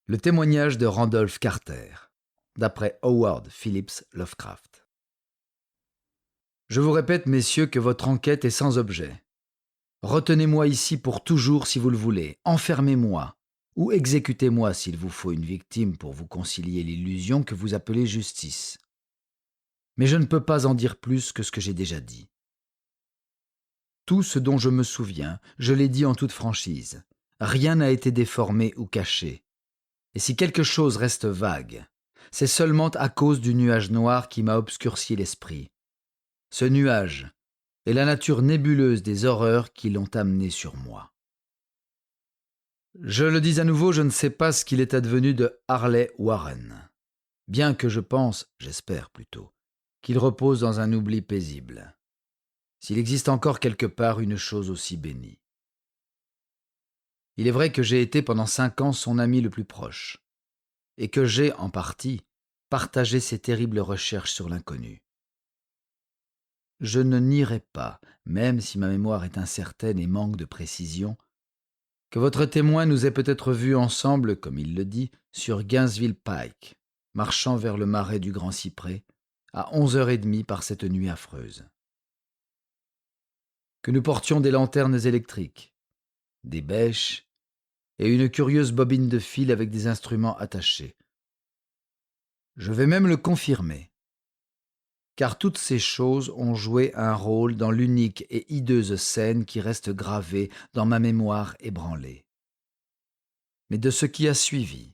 Le témoignage de Randolph Carter, d'après Howard Phillips Lovecraft. Je vous répète, messieurs, que votre enquête est sans objet. Retenez-moi ici pour toujours si vous le voulez, enfermez-moi, ou exécutez-moi s'il vous faut une victime pour vous concilier l'illusion que vous appelez justice. Mais je ne peux pas en dire plus que ce que j'ai déjà dit. Tout ce dont je me souviens, je l'ai dit en toute franchise. Rien n'a été déformé ou caché. Et si quelque chose reste vague, c'est seulement à cause du nuage noir qui m'a obscurci l'esprit. Ce nuage est la nature nébuleuse des horreurs qui l'ont amené sur moi. Je le dis à nouveau, je ne sais pas ce qu'il est advenu de Harley Warren, bien que je pense, j'espère plutôt, qu'il repose dans un oubli paisible, s'il existe encore quelque part une chose aussi bénie. Il est vrai que j'ai été pendant 5 ans son ami le plus proche, et que j'ai, en partie, partagé ses terribles recherches sur l'inconnu. Je ne nierai pas, même si ma mémoire est incertaine et manque de précision, que votre témoin nous ait peut-être vus ensemble, comme il le dit, sur Gainesville Pike, marchant vers le marais du Grand Cyprès, à 11h30 par cette nuit affreuse. Que nous portions des lanternes électriques, des bêches et une curieuse bobine de fil avec des instruments attachés. Je vais même le confirmer, car toutes ces choses ont joué un rôle dans l'unique et hideuse scène qui reste gravée dans ma mémoire ébranlée. Mais de ce qui a suivi,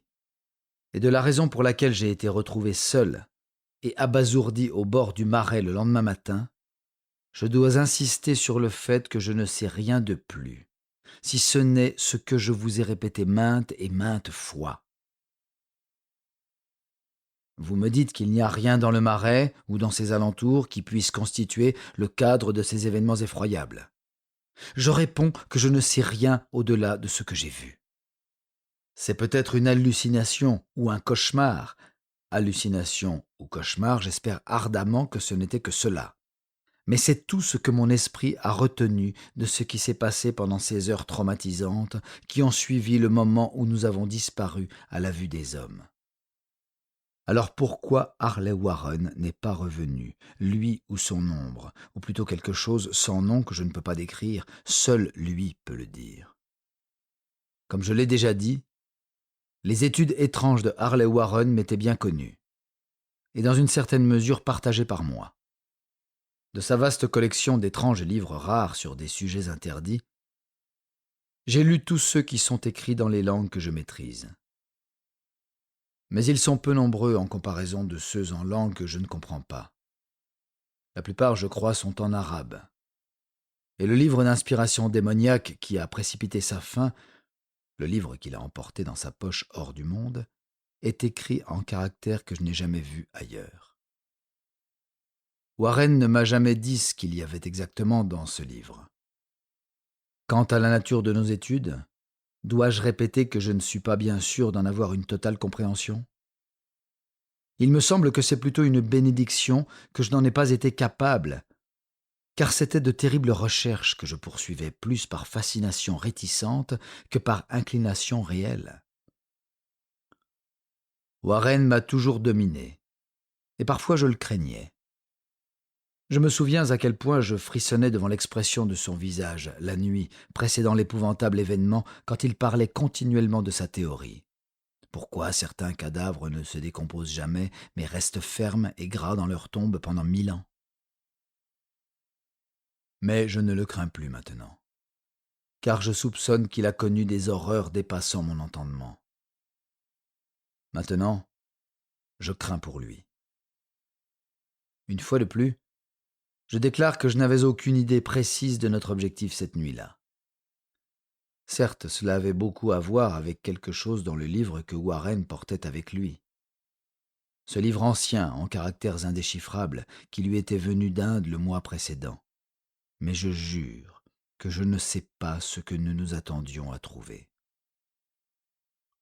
et de la raison pour laquelle j'ai été retrouvé seul et abasourdi au bord du marais le lendemain matin, je dois insister sur le fait que je ne sais rien de plus, si ce n'est ce que je vous ai répété maintes et maintes fois. Vous me dites qu'il n'y a rien dans le marais ou dans ses alentours qui puisse constituer le cadre de ces événements effroyables. Je réponds que je ne sais rien au-delà de ce que j'ai vu. C'est peut-être une hallucination ou un cauchemar. Hallucination ou cauchemar, j'espère ardemment que ce n'était que cela. Mais c'est tout ce que mon esprit a retenu de ce qui s'est passé pendant ces heures traumatisantes qui ont suivi le moment où nous avons disparu à la vue des hommes. Alors pourquoi Harley Warren n'est pas revenu, lui ou son ombre, ou plutôt quelque chose sans nom que je ne peux pas décrire, seul lui peut le dire. Comme je l'ai déjà dit, les études étranges de Harley Warren m'étaient bien connues, et dans une certaine mesure partagées par moi. De sa vaste collection d'étranges livres rares sur des sujets interdits, j'ai lu tous ceux qui sont écrits dans les langues que je maîtrise. Mais ils sont peu nombreux en comparaison de ceux en langue que je ne comprends pas. La plupart, je crois, sont en arabe. Et le livre d'inspiration démoniaque qui a précipité sa fin, le livre qu'il a emporté dans sa poche hors du monde, est écrit en caractères que je n'ai jamais vus ailleurs. Warren ne m'a jamais dit ce qu'il y avait exactement dans ce livre. Quant à la nature de nos études, dois-je répéter que je ne suis pas bien sûr d'en avoir une totale compréhension ? Il me semble que c'est plutôt une bénédiction que je n'en ai pas été capable, car c'était de terribles recherches que je poursuivais plus par fascination réticente que par inclination réelle. Warren m'a toujours dominé, et parfois je le craignais. Je me souviens à quel point je frissonnais devant l'expression de son visage, la nuit, précédant l'épouvantable événement, quand il parlait continuellement de sa théorie. Pourquoi certains cadavres ne se décomposent jamais, mais restent fermes et gras dans leur tombe pendant 1000 ans ? Mais je ne le crains plus maintenant, car je soupçonne qu'il a connu des horreurs dépassant mon entendement. Maintenant, je crains pour lui. Une fois de plus, je déclare que je n'avais aucune idée précise de notre objectif cette nuit-là. Certes, cela avait beaucoup à voir avec quelque chose dans le livre que Warren portait avec lui. Ce livre ancien, en caractères indéchiffrables, qui lui était venu d'Inde le mois précédent. Mais je jure que je ne sais pas ce que nous nous attendions à trouver.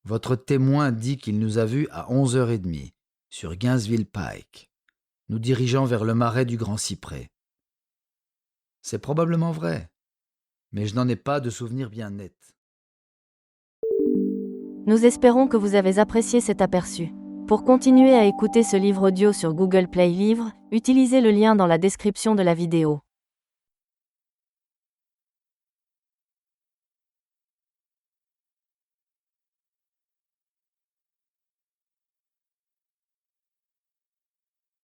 Votre témoin dit qu'il nous a vus à 11h30, sur Gainesville Pike, nous dirigeant vers le marais du Grand Cyprès. C'est probablement vrai, mais je n'en ai pas de souvenir bien net. Nous espérons que vous avez apprécié cet aperçu. Pour continuer à écouter ce livre audio sur Google Play Livres, utilisez le lien dans la description de la vidéo.